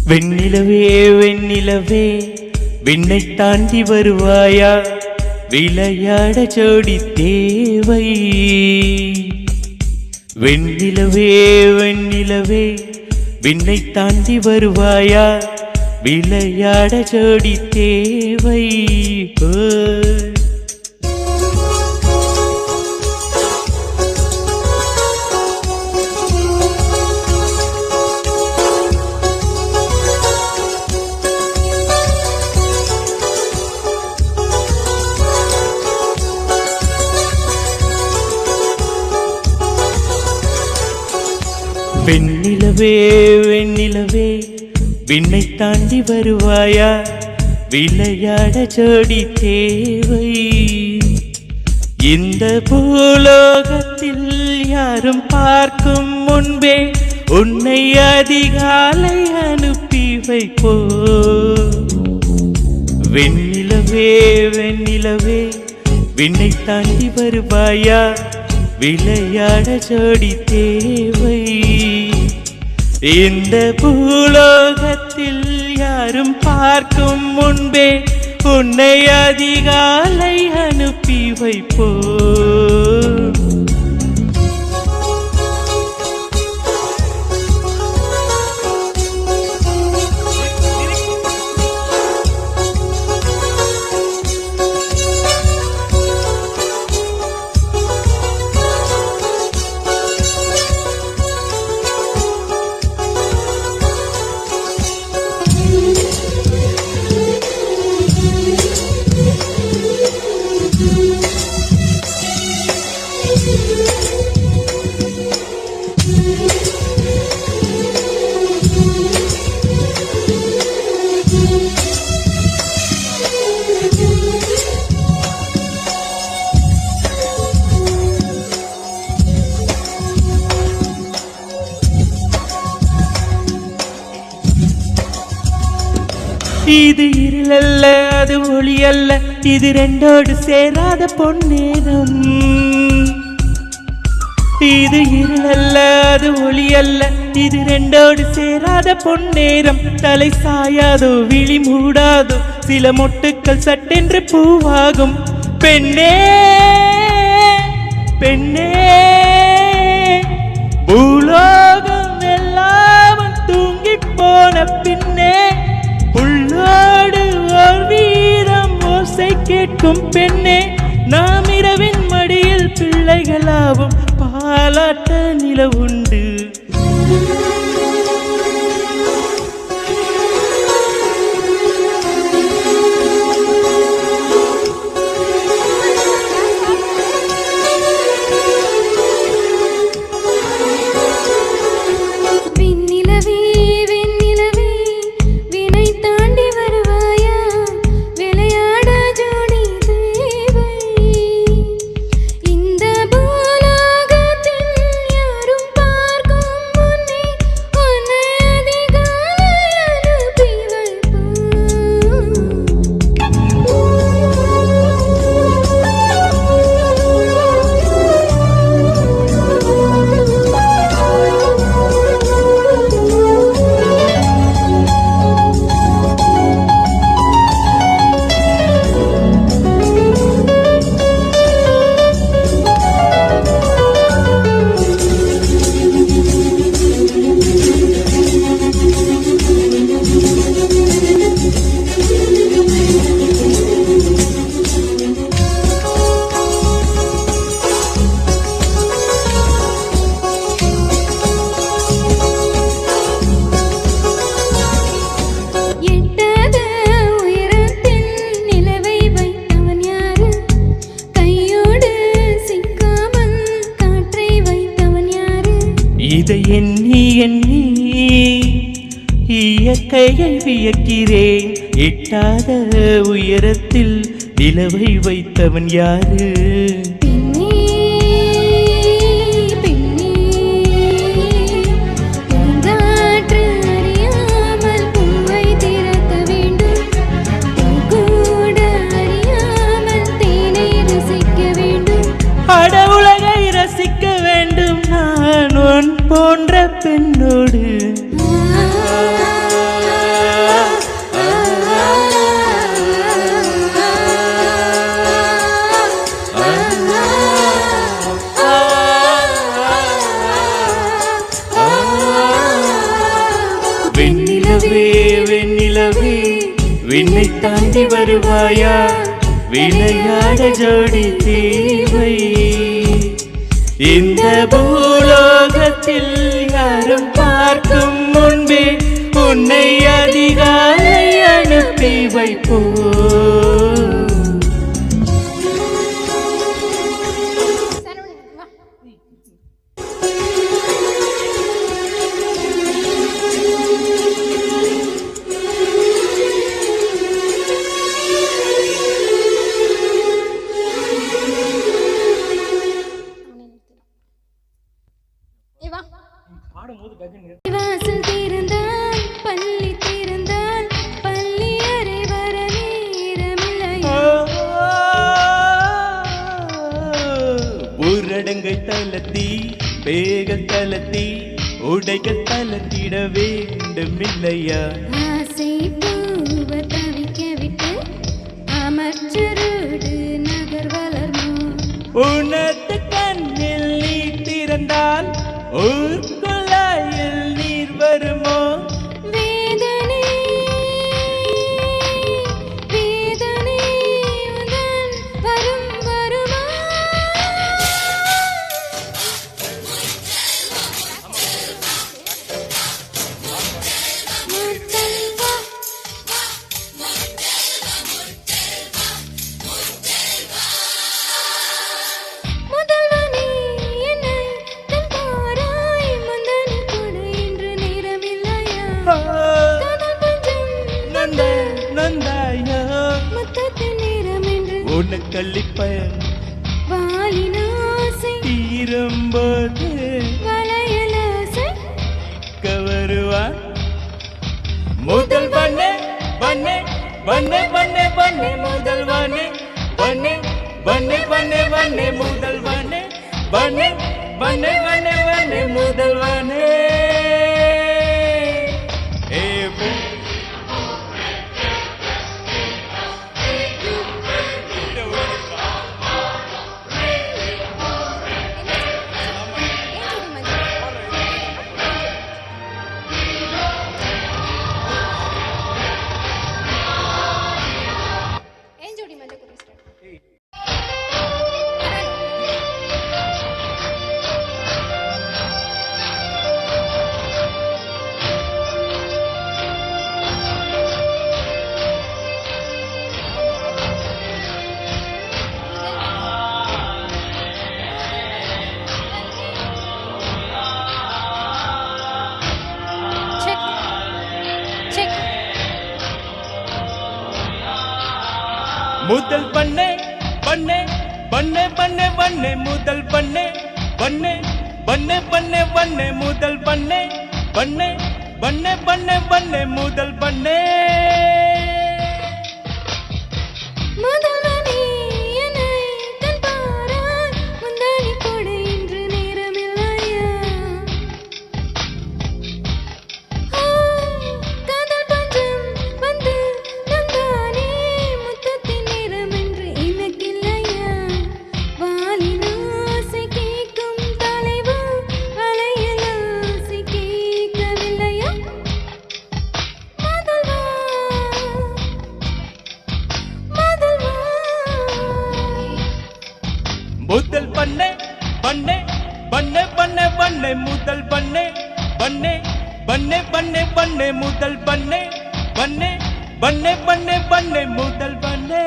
வெண்ணிலவே வெண்ணிலவே விண்ணை தாண்டி வருவாயா, விளையாட ஜோடி தேவை. வெண்ணிலவே வெண்ணிலவே விண்ணை தாண்டி வருவாயா, விளையாட ஜோடி தேவை. வெண்ணிலவே வெண்ணிலவே விண்ணை தாண்டி வருவாயா, விளையாட ஜோடி தேவை. இந்த பூலோகத்தில் யாரும் பார்க்கும் முன்பே உன்னை அதிகாலை அனுப்பி வைப்போ. வெண்ணிலவே வெண்ணிலவே விண்ணை தாண்டி வருவாயா, விளையாட ஜோடி தேவை. இந்த பூலோகத்தில் யாரும் பார்க்கும் முன்பே உன்னை அதிகாலை அனுப்பி வைப்போ. இது இருளல்ல அது ஒளி அல்ல, இது ரெண்டோடு சேராத பொன்னேரம். இது இருளல்ல அது ஒளி அல்ல, இது ரெண்டோடு சேராத பொன்னேரம். தலை சாயாதோ விழி மூடாதோ, சில மொட்டுக்கள் சட்டென்று பூவாகும். பெண்ணே பெண்ணே பூலோகம் எல்லாம் தூங்கி போன பின்னே உள்ளோடு ஓர் வீரம் ஓசை கேட்கும் பெண்ணே. நாம் இரவின் மடியில் பிள்ளைகளாவும் பாலாட்ட நிலவுண்டு. இதை எண்ணி எண்ணி இயற்கையை வியக்கிறேன். எட்டாத உயரத்தில் நிலவை வைத்தவன் யாரு? அடவுலகை ரசிக்க வேண்டும் நான் போன்ற பெண்ணோடு. நிலவே வெண்ணிலவே விண்ணை தாண்டி வருவாயா விளையாட ஜோடி தேவை இந்த பூலோகத்தில் யாரும் பார்க்கும் முன்பே உன்னை அதிகாலை அனுப்பி வைப்போ வாசல் திறந்தால் பள்ளி திறந்தால் பள்ளி அறை வர நேரமில்லையா ஊரடங்கை தளர்த்தி வேக தளர்த்தி உடைகள் தளர்த்திட வேண்டுமில்லையா ஆசை பூவ தவிக்க விட்டு அமைச்சரோடு நகர் வளர்மோ உனது கண்ணில் நீ திறந்தால் ஊர்குழாயில் நீர் வருமோ வேதனை வேதனை உடன் வரும் வருமா முத்தல்வா முதல்வனே என்னை தன் பாராய் முந்தனி கொடு இன்று நேரமில்லையா காதல் பஞ்சம் நந்த நந்தாயோ முத்தத்தின் நேரம் என்று உனக்களிப்பயன் வாலின் ஆசை தீரும்போது வளையல் ஆசை கவருவா முதல் பண்ணே பண்ணே பண்ணே பண்ணே பண்ணே முதல் வனே பண்ணே பண்ணே பண்ணே பண்ணே முதல் வனே பண்ணே பண்ணே பண்ணே பண்ணே முதல் வனே ஏ செக் செக் முதல் பண்ணே பண்ணே பண்ணே பண்ணே பண்ணே முதல் பண்ணே பண்ணே பண்ணே பண்ணே பண்ணே முதல் பண்ணே பண்ணே பண்ணே பண்ணே பண்ணே முதல் பண்ணே முதல்வனே என்னை தன் பாராய் முந்தனி கொடு இன்று நேரமில்லையா காதல் பஞ்சம் வந்து நந்தானே முத்தத்தின் நேரம் என்று எனக்கில்லையா வாலின் ஆசை கேட்கும் தலைவா வளையல் ஆசை கேட்கவில்லையா முதல்வா முதல்வா முதல் பண்ணே பண்ணே பண்ணே பண்ணே பண்ணே முதல் பண்ணே பண்ணே பண்ணே பண்ணே பண்ணே முதல் பண்ணே பண்ணே பண்ணே பண்ணே பண்ணே முதல் பண்ணே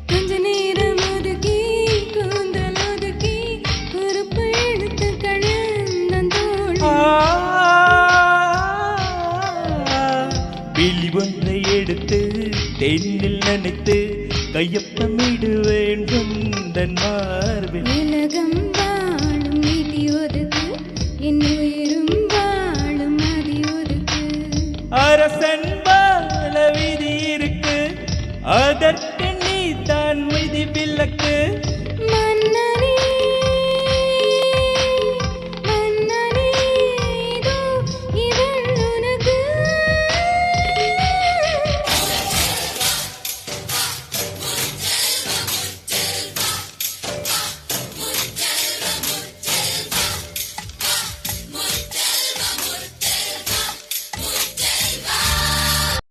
கொஞ்ச நேரம் ஒதுக்கி கூந்தல் ஒதுக்கி பொறுப்பு எடுத்து கழந்தோள் விழி ஒன்றை எடுத்து தென்னில் நினைத்து கையொப்பமிடுவேன் உந்தன் மார்பில் உலகம் வாழும் நீதி ஒதுக்கு என் உயிர்